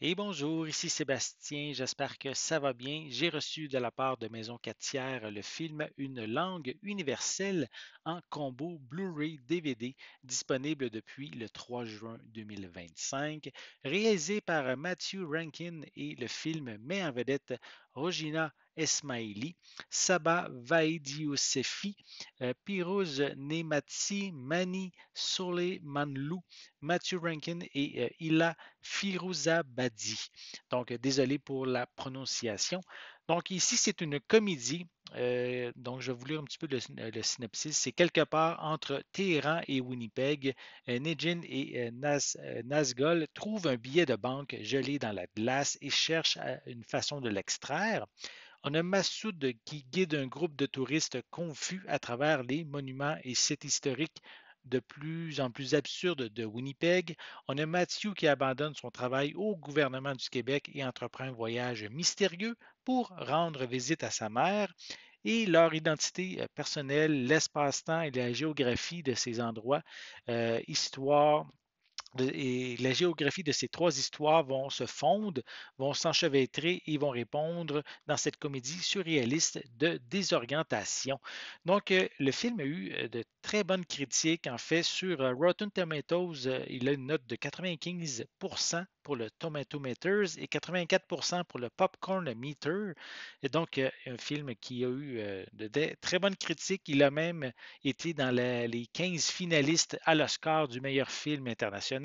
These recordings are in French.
Et bonjour, ici Sébastien, j'espère que ça va bien. J'ai reçu de la part de Maison 4 tiers le film Une langue universelle en combo Blu-ray DVD disponible depuis le 3 juin 2025, réalisé par Matthew Rankin et le film met en vedette Rogina Esmaili, Saba Vaidiosefi, Pirouz Nemati, Mani Soleimanlou, Matthew Rankin et Ila Firouzabadi. Donc, désolé pour la prononciation. Donc, ici, c'est une comédie. Donc, je vais vous lire un petit peu le synopsis. C'est quelque part entre Téhéran et Winnipeg. Nejin et Nazgul trouvent un billet de banque gelé dans la glace et cherchent une façon de l'extraire. On a Massoud qui guide un groupe de touristes confus à travers les monuments et sites historiques de plus en plus absurdes de Winnipeg. On a Mathieu qui abandonne son travail au gouvernement du Québec et entreprend un voyage mystérieux pour rendre visite à sa mère. Et leur identité personnelle, l'espace-temps et la géographie de ces endroits, histoire et la géographie de ces trois histoires vont se fondre, vont s'enchevêtrer et vont répondre dans cette comédie surréaliste de désorientation. Donc, le film a eu de très bonnes critiques. En fait, sur Rotten Tomatoes, il a une note de 95% pour le Tomato Meters et 84% pour le Popcorn Meter. Et donc, un film qui a eu de très bonnes critiques. Il a même été dans les 15 finalistes à l'Oscar du meilleur film international.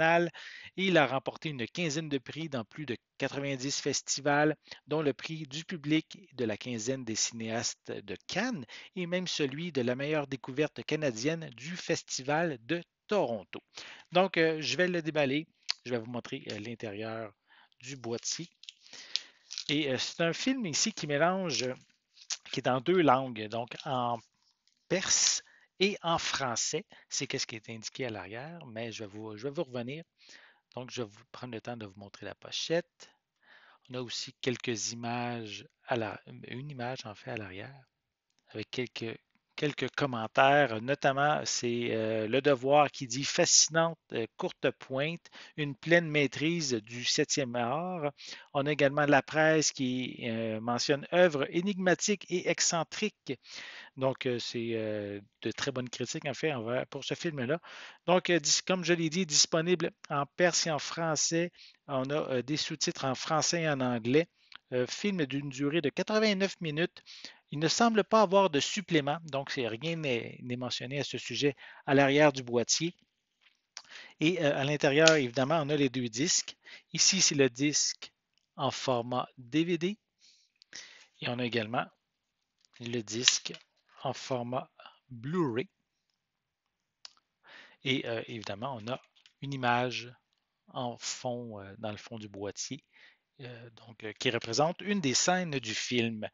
Et il a remporté une quinzaine de prix dans plus de 90 festivals, dont le prix du public de la quinzaine des cinéastes de Cannes et même celui de la meilleure découverte canadienne du Festival de Toronto. Donc, je vais le déballer. Je vais vous montrer l'intérieur du boîtier. Et c'est un film ici qui mélange, qui est en deux langues, donc en perse et en français. C'est ce qui est indiqué à l'arrière, mais je vais vous revenir. Donc, je vais vous prendre le temps de vous montrer la pochette. On a aussi quelques images, une image en fait à l'arrière, avec quelques commentaires, notamment c'est Le Devoir qui dit fascinante courte pointe, une pleine maîtrise du septième art. On a également La Presse qui mentionne œuvre énigmatique et excentrique. Donc, c'est de très bonnes critiques, en fait, pour ce film-là. Donc, comme je l'ai dit, disponible en perse et en français. On a des sous-titres en français et en anglais. Film d'une durée de 89 minutes. Il ne semble pas avoir de supplément, donc rien n'est mentionné à ce sujet à l'arrière du boîtier. Et à l'intérieur, évidemment, on a les deux disques. Ici, c'est le disque en format DVD. Et on a également le disque en format Blu-ray. Et évidemment, on a une image en fond, dans le fond du boîtier, qui représente une des scènes du film.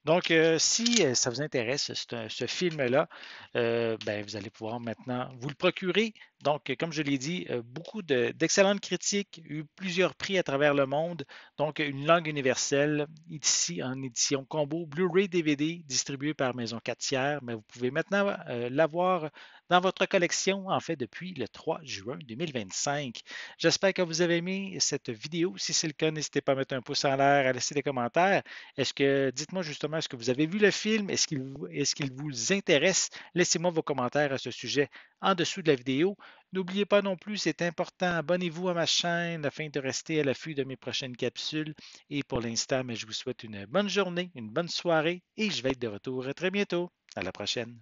Donc, si ça vous intéresse, ce film-là, ben, vous allez pouvoir maintenant vous le procurer. Donc, comme je l'ai dit, beaucoup d'excellentes critiques, eu plusieurs prix à travers le monde. Donc, une langue universelle, ici en édition combo, Blu-ray DVD, distribué par Maison 4 tiers, mais vous pouvez maintenant l'avoir dans votre collection, en fait, depuis le 3 juin 2025. J'espère que vous avez aimé cette vidéo. Si c'est le cas, n'hésitez pas à mettre un pouce en l'air, à laisser des commentaires. Dites-moi justement, est-ce que vous avez vu le film? Est-ce qu'il vous intéresse? Laissez-moi vos commentaires à ce sujet en dessous de la vidéo. N'oubliez pas non plus, c'est important, abonnez-vous à ma chaîne afin de rester à l'affût de mes prochaines capsules. Et pour l'instant, je vous souhaite une bonne journée, une bonne soirée et je vais être de retour très bientôt. À la prochaine.